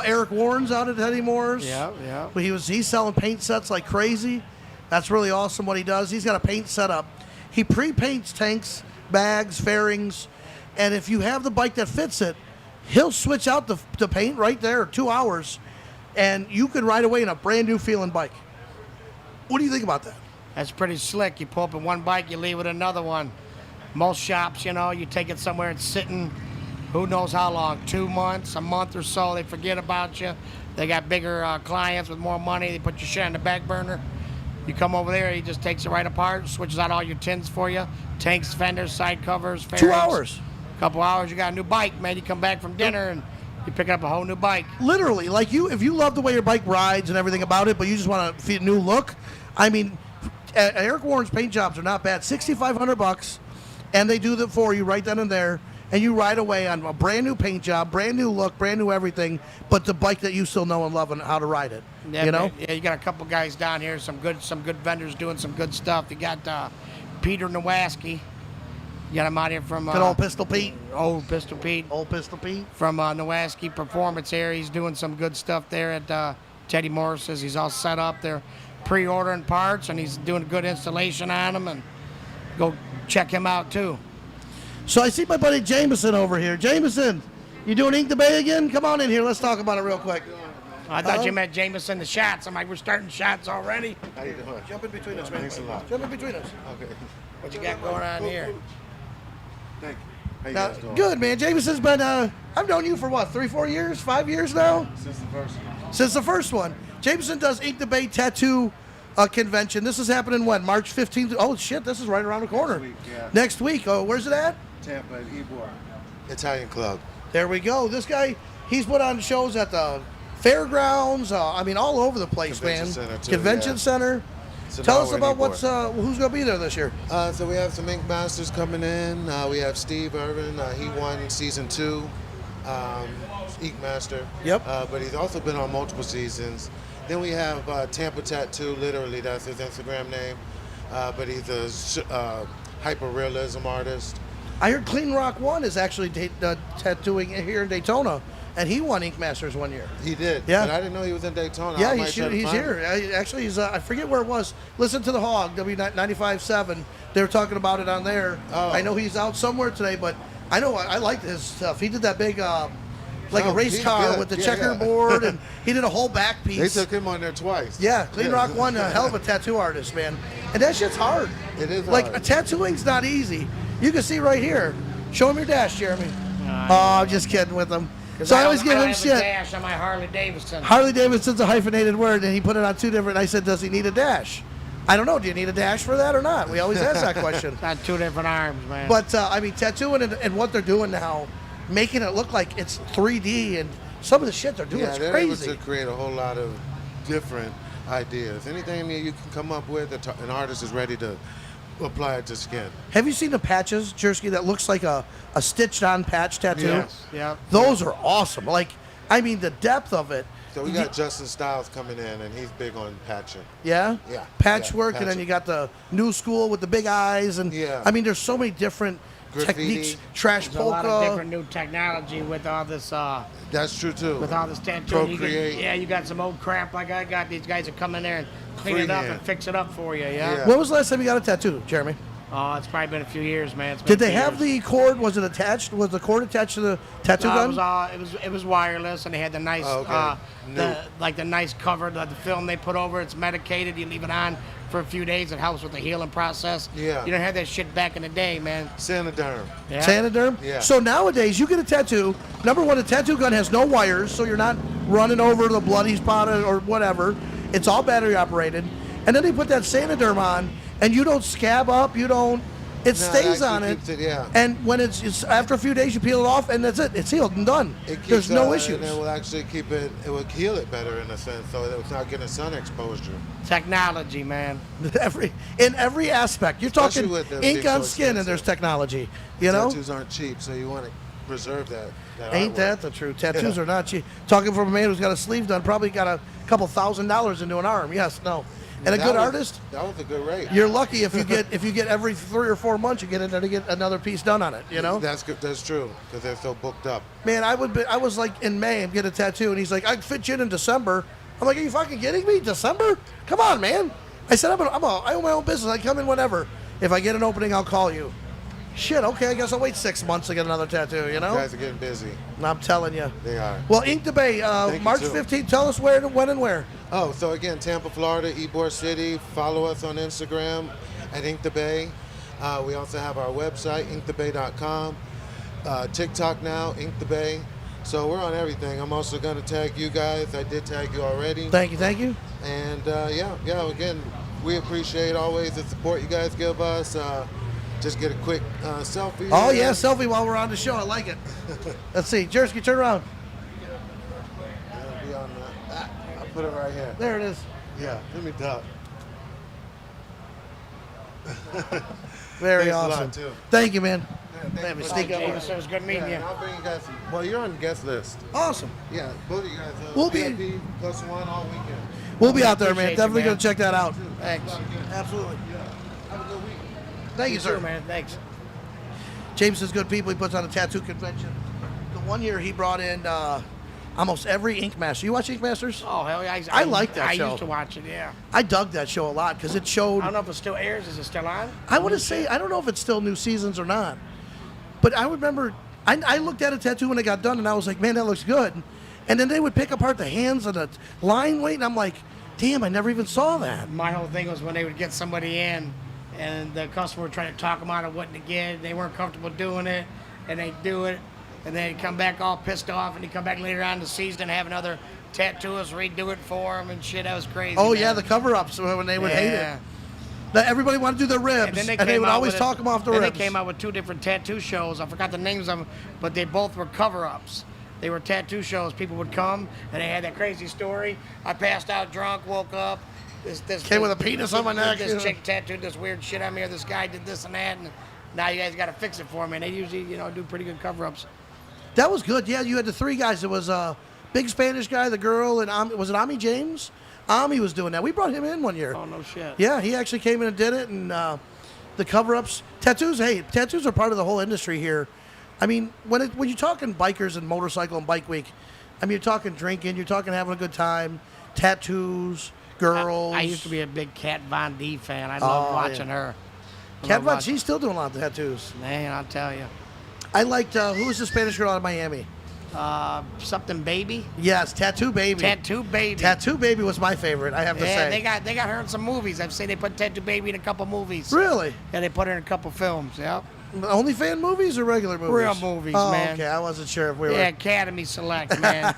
A: Eric Warren's out at Teddy Morse.
B: Yeah.
A: But he's selling paint sets like crazy. That's really awesome what he does. He's got a paint setup. He pre-paints tanks, bags, fairings, and if you have the bike that fits it, he'll switch out the paint right there, 2 hours, and you can ride away in a brand new feeling bike. What do you think about that?
B: That's pretty slick. You pull up in one bike, you leave with another one. Most shops, you know, you take it somewhere, it's sitting, who knows how long, 2 months, a month or so, they forget about you. They got bigger clients with more money, they put your shit on the back burner. You come over there, he just takes it right apart, switches out all your tins for you, tanks, fenders, side covers, fairings.
A: 2 hours.
B: Couple hours, you got a new bike, man. You come back from dinner and you pick up a whole new bike.
A: Literally, like if you love the way your bike rides and everything about it, but you just want a new look, I mean, Eric Warren's paint jobs are not bad. $6,500, and they do that for you right then and there, and you ride away on a brand new paint job, brand new look, brand new everything, but the bike that you still know and love and how to ride it.
B: Yeah,
A: you know?
B: Yeah, you got a couple guys down here, some good vendors doing some good stuff. You got Peter Nowaski. You got him out here from
A: Good old Pistol Pete.
B: Old Pistol Pete.
A: Old Pistol Pete.
B: From Nowaski Performance here. He's doing some good stuff there at Teddy Morse's. He's all set up. They're pre-ordering parts, and he's doing a good installation on them. And go check him out, too.
A: So I see my buddy Jameson over here. Jameson, you doing Ink the Bay again? Come on in here. Let's talk about it real quick.
B: I thought you meant Jameson the shots. I'm like, we're starting shots already.
E: How you doing?
A: Jump in between us, man.
E: Thanks a lot.
A: Jump in between us.
E: Okay.
B: What you got going on here?
E: Thank you. How you
A: Now,
E: guys doing?
A: good, man. Jameson's been, I've known you for what, 3-4 years, 5 years now?
E: Since the first one.
A: Since the first one. Jameson does Ink the Bay Tattoo Convention. This is happening when? March 15th? Oh, shit, this is right around the corner.
E: Next week, yeah.
A: Next week. Oh, where's it at?
E: Tampa at Ybor. Italian club.
A: There we go. This guy, he's put on shows at the fairgrounds. I mean, all over the place,
E: Convention
A: man.
E: center, too,
A: Convention
E: yeah.
A: center.
E: So
A: Tell
E: now
A: us
E: we're in
A: about
E: Ybor.
A: who's going to be there this year.
E: So we have some Ink Masters coming in. We have Steve Irvin. He won season 2, Ink Master.
A: Yep.
E: But he's also been on multiple seasons. Then we have Tampa Tattoo. Literally, that's his Instagram name. But he's a hyper-realism artist.
A: I heard Clean Rock 1 is actually tattooing here in Daytona, and he won Ink Masters 1 year.
E: He did.
A: Yeah.
E: But I didn't know he was in Daytona.
A: Yeah,
E: I might try to
A: he's
E: find
A: here.
E: him.
A: Actually, he's I forget where it was. Listen to the Hog, W95.7. They were talking about it on there.
E: Oh.
A: I know he's out somewhere today, but I know I like his stuff. He did that big, like a
E: Oh,
A: race
E: he's
A: car
E: good.
A: with the
E: Yeah,
A: checkerboard, and he did a whole back
E: They
A: piece.
E: took him on there twice.
A: Yeah, Clean Rock 1, a hell of a tattoo artist, man. And that shit's hard.
E: It is
A: Like,
E: hard.
A: tattooing's not easy. You can see right here. Show him your dash, Jeremy. Oh, I'm just kidding with him. So I always give him
B: have a
A: shit.
B: dash on my Harley Davidson.
A: Harley Davidson's a hyphenated word, and he put it on 2 different. I said, does he need a dash? I don't know. Do you need a dash for that or not? We always ask that question.
B: Got 2 different arms, man.
A: But, I mean, tattooing and what they're doing now, making it look like it's 3D, and some of the shit they're doing
E: Yeah,
A: is
E: they're
A: crazy.
E: able to create a whole lot of different ideas. Anything that you can come up with, an artist is ready to apply it to skin.
A: Have you seen the patches, Jersky, that looks like a stitched-on patch tattoo?
E: Yes.
B: Yep.
A: Those are awesome. Like, I mean, the depth of it.
E: So we got Justin Styles coming in, and he's big on patching.
A: Yeah?
E: Yeah,
A: Patchwork,
E: yeah,
A: and then
E: patching.
A: you got the new school with the big eyes. And
E: Yeah.
A: I mean, there's so many different
E: Graffiti.
A: techniques. Trash
B: There's a lot of
A: polka.
B: different new technology with all this
E: That's true too.
B: tattoo.
E: Procreate.
B: You got some old crap like I got. These guys that come in there and clean it up
E: Freehand.
B: and fix it up for you. Yeah.
E: Yeah.
A: When was the last time you got a tattoo, Jeremy?
B: Oh, it's probably been a few years, man. It's been
A: Did they
B: a few
A: have
B: years.
A: the cord? Was it attached? Was the cord attached to the tattoo
B: No,
A: gun?
B: it was wireless, and they had the nice,
E: Oh, okay.
B: the nice cover, the film they put over. It's medicated. You leave it on for a few days. It helps with the healing process.
E: Yeah.
B: You don't have that shit back in the day, man.
E: Sanoderm.
B: Yeah.
A: Sanoderm?
E: Yeah.
A: So nowadays, you get a tattoo. Number one, a tattoo gun has no wires, so you're not running over the bloody spot or whatever. It's all battery operated. And then they put that Sanoderm on, and you don't scab up. You don't. It
E: No,
A: stays
E: it
A: on
E: actually
A: it.
E: keeps it, yeah.
A: And when it's after a few days, you peel it off, and that's it. It's healed and done.
E: It keeps,
A: There's no
E: And
A: issues.
E: it will actually keep it. It will heal it better in a sense, so that it's not getting sun exposure.
B: Technology, man.
A: In every aspect. You're
E: Especially
A: talking
E: with them
A: ink
E: being
A: on
E: so
A: skin, and
E: expensive.
A: there's technology. You know.
E: Tattoos aren't cheap, so you want to preserve that.
A: Ain't
E: artwork.
A: that the truth? Tattoos are not cheap. Talking from a man who's got a sleeve done, probably got a couple $1,000 into an arm. Yes, no. And a
E: That
A: good
E: was-
A: artist,
E: That was a good rate.
A: you're lucky if you get every 3 or 4 months you get in there to get another piece done on it. You know.
E: That's good. That's true because they're so booked up.
A: Man, I was like in May, I'm getting a tattoo, and he's like, I can fit you in December. I'm like, are you fucking kidding me? December? Come on, man. I said, I own my own business. I come in whenever. If I get an opening, I'll call you. Shit, okay, I guess I'll wait 6 months to get another tattoo, you know?
E: You guys are getting busy.
A: And I'm telling you.
E: They are.
A: Well, Ink the Bay,
E: Thank you,
A: March
E: too.
A: 15th, tell us where, when, and where.
E: Oh, so again, Tampa, Florida, Ybor City. Follow us on Instagram at Ink the Bay. We also have our website, inkthebay.com. TikTok now, Ink the Bay. So we're on everything. I'm also going to tag you guys. I did tag you already.
A: Thank you.
E: And yeah, again, we appreciate always the support you guys give us. Just get a quick selfie.
A: Oh,
E: here.
A: yeah, selfie while we're on the show. I like it. Let's see. Jersey, turn around.
E: It'll be on the, I'll put it right here.
A: There it is.
E: Yeah, let me duck.
A: Very
E: Thanks a lot,
A: awesome.
E: too.
A: Thank you, man.
E: Thank
A: Let me
E: you.
A: sneak up.
B: Jameson, it was good meeting
E: Yeah,
B: you.
E: and I'll bring you guys. Well, you're on the guest list.
A: Awesome.
E: Yeah, both of you guys.
A: We'll be-
E: VIP plus one all weekend.
A: We'll be out there, man.
B: Appreciate you,
A: Definitely
B: man.
A: going to check that out.
B: Thanks.
A: Absolutely.
E: Have a good week.
A: Thank you,
B: too,
A: sir.
B: man. Thanks.
A: James is good people. He puts on a tattoo convention. The one year he brought in almost every Ink Master. You watch Ink Masters?
B: Oh, hell yeah.
A: I like that
B: I
A: show.
B: used to watch it, yeah.
A: I dug that show a lot because it showed.
B: I don't know if it still airs. Is it still on?
A: I want to say, I don't know if it's still new seasons or not. But I remember, I looked at a tattoo when it got done and I was like, man, that looks good. And then they would pick apart the hands and the line weight and I'm like, damn, I never even saw that.
B: My whole thing was when they would get somebody in and the customer would try to talk them out of what to get. They weren't comfortable doing it and they'd do it. And they'd come back all pissed off and he'd come back later on in the season and have another tattooist redo it for him and shit. That was crazy.
A: Oh,
B: man.
A: yeah, the cover-ups when they would hate
B: Yeah.
A: it. That everybody wanted to do their ribs,
B: And then
A: and they would
B: out
A: always
B: with
A: talk them off the
B: then
A: ribs.
B: They came out with 2 different tattoo shows. I forgot the names of them, but they both were cover-ups. They were tattoo shows. People would come, and they had that crazy story. I passed out drunk, woke up.
A: Came with a penis on my neck, you know.
B: This chick tattooed this weird shit on me, or this guy did this and that, and now you guys got to fix it for me. And they usually, do pretty good cover-ups.
A: That was good. Yeah, you had the 3 guys. It was a big Spanish guy, the girl, and was it Ami James? Ami was doing that. We brought him in one year.
B: Oh, no shit.
A: Yeah, he actually came in and did it, and the cover-ups. Tattoos are part of the whole industry here. I mean, when you're talking bikers and motorcycle and bike week, I mean, you're talking drinking, you're talking having a good time, tattoos, girls.
B: I used to be a big Kat Von D fan. I love watching her.
A: Kat Von, she's still doing a lot of tattoos.
B: Man, I'll tell you.
A: I liked, who was the Spanish girl out of Miami?
B: Something Baby.
A: Yes, Tattoo Baby.
B: Tattoo Baby.
A: Tattoo Baby was my favorite, I have to
B: Yeah,
A: say.
B: they got her in some movies. I've seen they put Tattoo Baby in a couple movies.
A: Really?
B: Yeah, they put her in a couple films. Yep.
A: Only fan movies or regular movies?
B: Real movies,
A: oh,
B: man.
A: Okay, I wasn't sure if we were.
B: Yeah, Academy Select, man.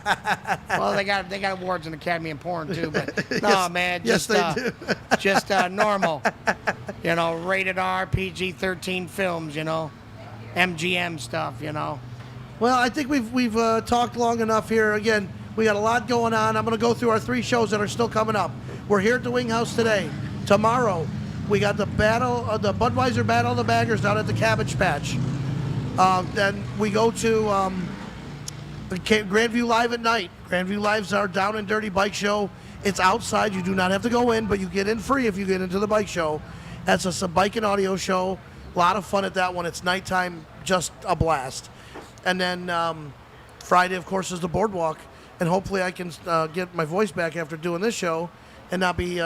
B: Well, they got awards in Academy and porn too, but no,
A: Yes,
B: man,
A: yes,
B: just
A: they do.
B: just normal, rated R, PG-13 films, MGM stuff,
A: Well, I think we've talked long enough here. Again, we got a lot going on. I'm going to go through our 3 shows that are still coming up. We're here at the Wing House today. Tomorrow, we got the the Budweiser Battle of the Baggers down at the Cabbage Patch. Then we go to Grandview Live at night. Grandview Live's our down and dirty bike show. It's outside. You do not have to go in, but you get in free if you get into the bike show. That's a bike and audio show. A lot of fun at that one. It's nighttime, just a blast. And then Friday, of course, is the boardwalk. And hopefully I can get my voice back after doing this show and not be,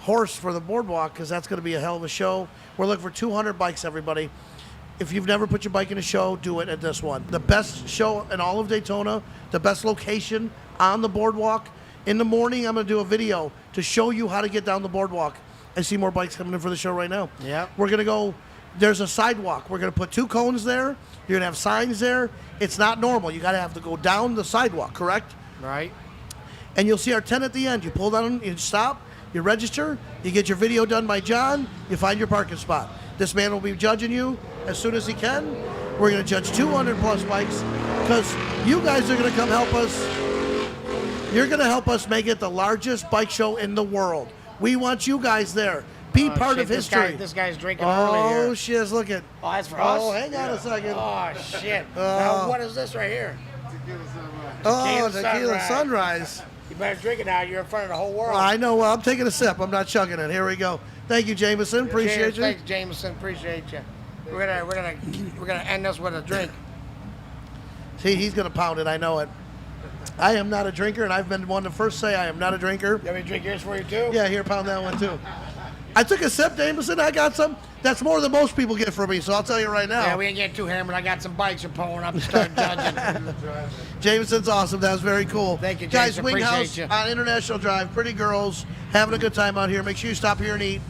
A: hoarse for the boardwalk, because that's going to be a hell of a show. We're looking for 200 bikes, everybody. If you've never put your bike in a show, do it at this one. The best show in all of Daytona, the best location on the boardwalk. In the morning, I'm going to do a video to show you how to get down the boardwalk. I see more bikes coming in for the show right now.
B: Yep.
A: We're going to go, there's a sidewalk. We're going to put 2 cones there. You're going to have signs there. It's not normal. You got to have to go down the sidewalk, correct?
B: Right.
A: And you'll see our tent at the end. You pull down, you stop, you register, you get your video done by John, you find your parking spot. This man will be judging you as soon as he can. We're going to judge 200 plus bikes because you guys are going to come help us. You're going to help us make it the largest bike show in the world. We want you guys there. Be
B: Oh,
A: part
B: shit,
A: of history.
B: This guy's drinking early
A: Oh,
B: here.
A: shiz, look at.
B: Oh, that's for us?
A: Oh, hang on a second.
B: Oh, shit. Now, what is this right here?
A: Oh,
B: Tequila
A: tequila
B: Sunrise.
A: sunrise.
B: You better drink it now. You're in front of the whole world.
A: Well, I know. Well, I'm taking a sip. I'm not chugging it. Here we go. Thank you, Jameson. Appreciate
B: Cheers.
A: you.
B: Thanks, Jameson. Appreciate you. We're gonna end this with a drink.
A: See, he's gonna pound it. I know it. I am not a drinker, and I've been one to first say I am not a drinker.
B: You want me to drink yours for you too?
A: Yeah, here, pound that one too. I took a sip, Jameson. I got some. That's more than most people get from me, so I'll tell you right now.
B: Yeah, we ain't getting too hammered. I got some bikes you're pulling up and start judging.
A: Jameson's awesome. That was very cool.
B: Thank you,
A: guys.
B: Jason.
A: Wing
B: Appreciate
A: House
B: you.
A: on International Drive. Pretty girls having a good time out here. Make sure you stop here and eat.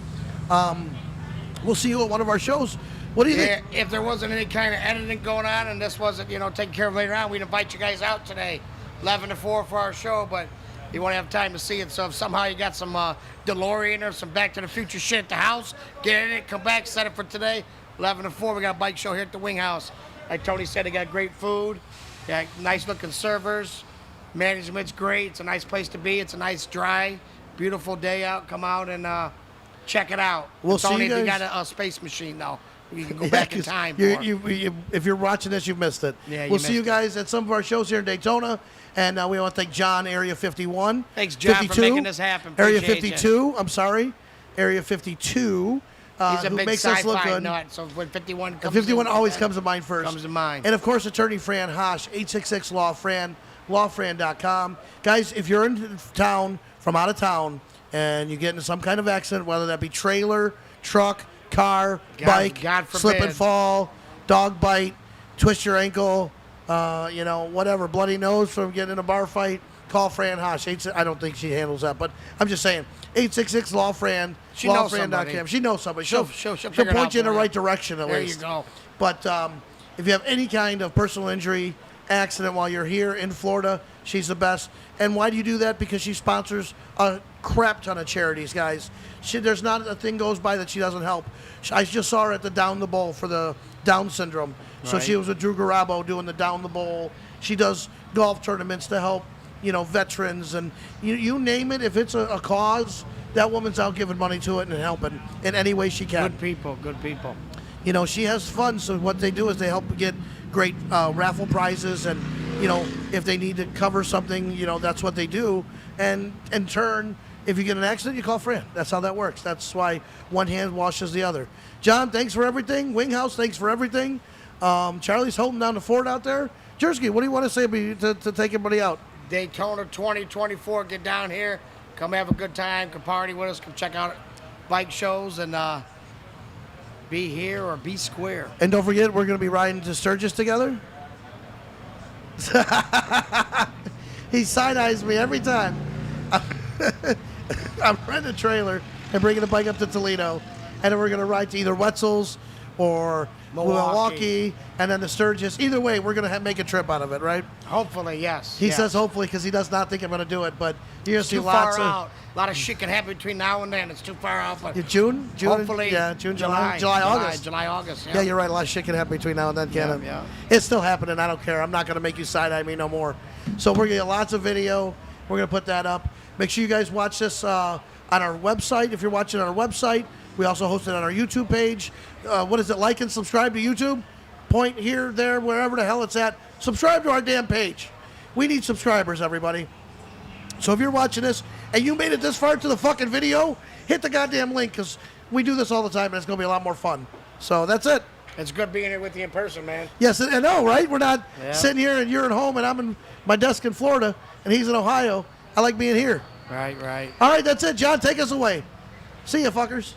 A: We'll see you at one of our shows. What do you
B: Yeah,
A: think?
B: if there wasn't any kind of editing going on and this wasn't, taken care of later on, we'd invite you guys out today, 11 to 4 for our show, but you won't have time to see it. So if somehow you got some DeLorean or some Back to the Future shit at the house, get in it, come back, set it for today, 11 to 4. We got a bike show here at the Wing House. Like Tony said, they got great food, got nice looking servers, management's great. It's a nice place to be. It's a nice, dry, beautiful day out. Come out and check it out.
A: We'll
B: It's
A: see
B: only
A: you
B: if you
A: guys-
B: got a space machine, though. You can go back in
A: 'cause
B: time.
A: if you're watching this, you've missed it.
B: Yeah, you
A: we'll see
B: missed
A: you
B: it.
A: guys at some of our shows here in Daytona. And we want to thank John, Area 51.
B: Thanks, John, for making this happen.
A: Area
B: Appreciate
A: 52, I'm sorry. Area 52.
B: He's a
A: who
B: big
A: makes us look
B: sci-fi
A: good.
B: nut, so when 51 comes
A: 51
B: in,
A: always comes to mind first.
B: Comes to mind.
A: And of course, attorney Fran Hosh, 866-LAW-FRAN, lawfran.com. Guys, if you're in town from out of town and you get into some kind of accident, whether that be trailer, truck, car, bike,
B: God
A: slip and
B: forbid.
A: fall, dog bite, twist your ankle, whatever, bloody nose from getting in a bar fight, call Fran Hosh. I don't think she handles that, but I'm just saying, 866-LAW-FRAN,
B: She knows
A: lawfran.com.
B: somebody.
A: She knows somebody.
B: She'll figure it
A: point
B: out
A: you in the
B: for you.
A: right direction at
B: There
A: least.
B: you go.
A: But if you have any kind of personal injury, accident while you're here in Florida, she's the best. And why do you do that? Because she sponsors a crap ton of charities, guys. There's not a thing goes by that she doesn't help. I just saw her at the Down the Bowl for the Down syndrome. So
B: Right.
A: she was with Drew Garabo doing the Down the Bowl. She does golf tournaments to help, veterans. And you name it, if it's a cause, that woman's out giving money to it and helping in any way she can.
B: Good people, good people.
A: She has fun, so what they do is they help get great raffle prizes, and if they need to cover something, that's what they do. And in turn, if you get an accident, you call Fran. That's how that works. That's why one hand washes the other. John, thanks for everything. Wing House, thanks for everything. Charlie's holding down the fort out there. Jersey, what do you want to say to take everybody out?
B: Daytona 2024, get down here, come have a good time, come party with us, come check out bike shows, and be here or be square.
A: And don't forget, we're going to be riding to Sturgis together. He side-eyes me every time. I'm renting a trailer and bringing the bike up to Toledo, and then we're going to ride to either Wetzel's or Milwaukee, and then to Sturgis. Either way, we're going to make a trip out of it, right?
B: Hopefully, yes.
A: He
B: yes.
A: says hopefully because he does not think I'm going to do it, but you're going to see
B: Too
A: lots
B: far
A: of...
B: out. A lot of shit can happen between now and then. It's too far out, but
A: June?
B: hopefully,
A: Yeah, June, July, August.
B: July, August.
A: Yeah, you're right. A lot of shit can happen between now and then, can't it?
B: Yeah.
A: It's still happening. I don't care. I'm not going to make you side-eye me no more. So we're going to get lots of video. We're going to put that up. Make sure you guys watch this on our website. If you're watching on our website, we also host it on our YouTube page. What is it? Like and subscribe to YouTube. Point here, there, wherever the hell it's at. Subscribe to our damn page. We need subscribers, everybody. So if you're watching this and you made it this far to the fucking video, hit the goddamn link because we do this all the time and it's going to be a lot more fun. So that's it.
B: It's good being here with you in person, man.
A: Yes, I know, right? We're not
B: Yeah.
A: sitting here and you're at home and I'm in my desk in Florida and he's in Ohio. I like being here.
B: Right.
A: All right, that's it. John, take us away. See ya, fuckers.